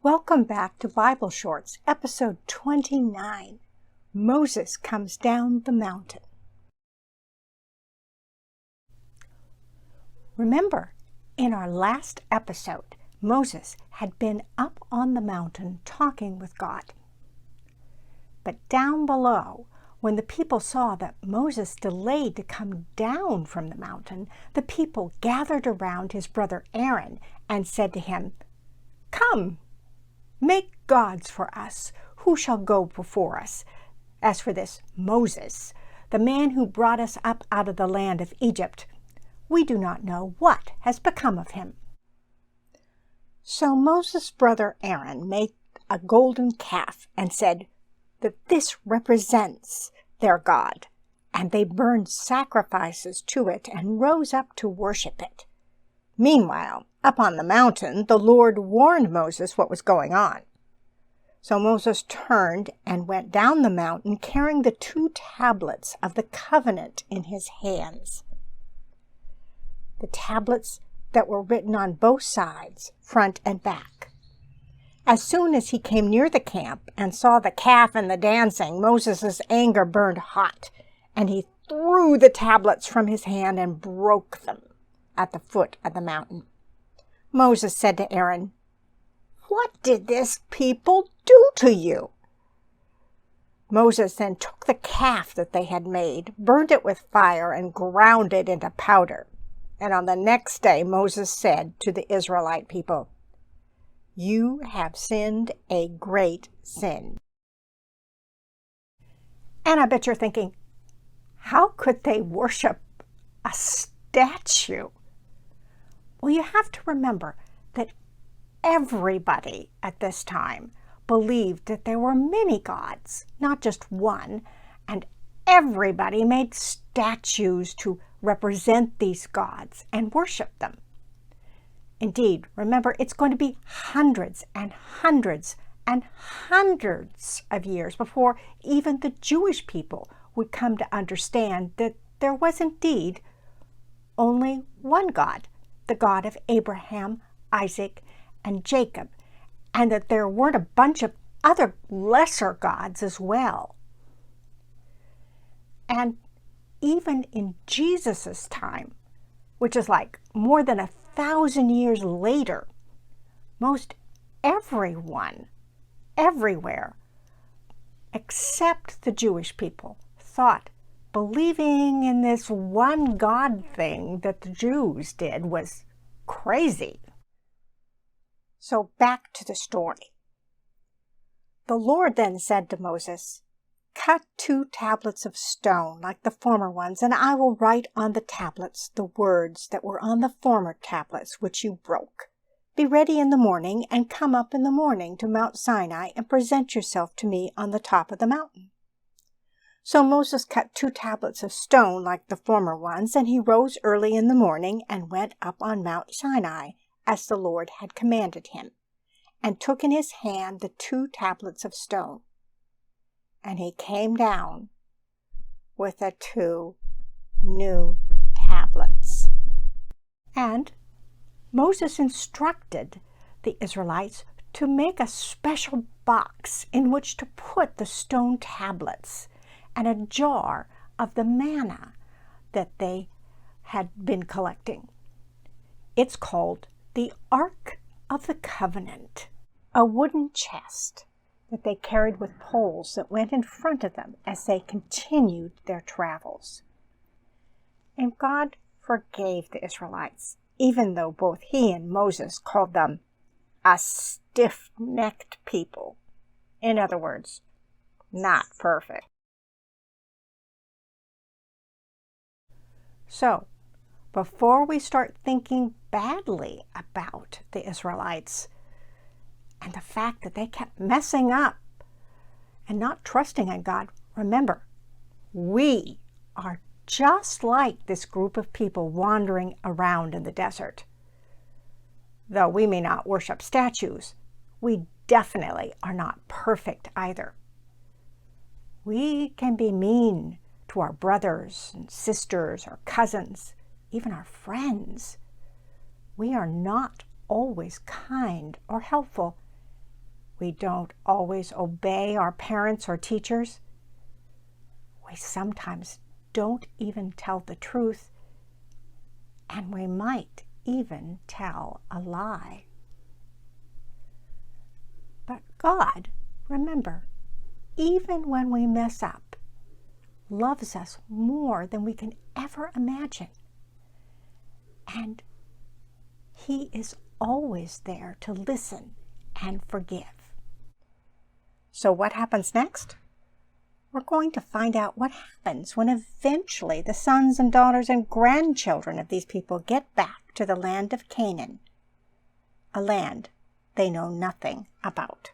Welcome back to Bible Shorts, episode 29. Moses comes down the mountain. Remember, in our last episode, Moses had been up on the mountain talking with God. But down below, when the people saw that Moses delayed to come down from the mountain, the people gathered around his brother Aaron and said to him, "Come, make gods for us, who shall go before us. As for this Moses, the man who brought us up out of the land of Egypt, we do not know what has become of him." So Moses' brother Aaron made a golden calf and said that this represents their God, and they burned sacrifices to it and rose up to worship it. Meanwhile, up on the mountain, the Lord warned Moses what was going on. So Moses turned and went down the mountain carrying the 2 tablets of the covenant in his hands. The tablets that were written on both sides, front and back. As soon as he came near the camp and saw the calf and the dancing, Moses' anger burned hot, and he threw the tablets from his hand and broke them at the foot of the mountain. Moses said to Aaron, "What did this people do to you?" Moses then took the calf that they had made, burned it with fire, and ground it into powder. And on the next day Moses said to the Israelite people, "You have sinned a great sin." And I bet you're thinking, how could they worship a statue? Well, you have to remember that everybody at this time believed that there were many gods, not just one, and everybody made statues to represent these gods and worship them. Indeed, remember, it's going to be hundreds and hundreds and hundreds of years before even the Jewish people would come to understand that there was indeed only one God, the God of Abraham, Isaac, and Jacob, and that there weren't a bunch of other lesser gods as well. And even in Jesus' time, which is like more than 1,000 years later, most everyone, everywhere, except the Jewish people, thought believing in this one God thing that the Jews did was crazy. So back to the story. The Lord then said to Moses, "Cut 2 tablets of stone like the former ones, and I will write on the tablets the words that were on the former tablets which you broke. Be ready in the morning, and come up in the morning to Mount Sinai and present yourself to me on the top of the mountain." So Moses cut 2 tablets of stone like the former ones, and he rose early in the morning and went up on Mount Sinai, as the Lord had commanded him, and took in his hand the 2 tablets of stone. And he came down with the 2 new tablets. And Moses instructed the Israelites to make a special box in which to put the stone tablets and a jar of the manna that they had been collecting. It's called the Ark of the Covenant, a wooden chest that they carried with poles that went in front of them as they continued their travels. And God forgave the Israelites, even though both he and Moses called them a stiff-necked people. In other words, not perfect. So, before we start thinking badly about the Israelites and the fact that they kept messing up and not trusting in God, remember, we are just like this group of people wandering around in the desert. Though we may not worship statues, we definitely are not perfect either. We can be mean to our brothers and sisters, our cousins, even our friends. We are not always kind or helpful, We don't always obey our parents or teachers. We sometimes don't even tell the truth, and we might even tell a lie. But God, remember, even when we mess up, loves us more than we can ever imagine. And He is always there to listen and forgive. So what happens next? We're going to find out what happens when eventually the sons and daughters and grandchildren of these people get back to the land of Canaan, a land they know nothing about.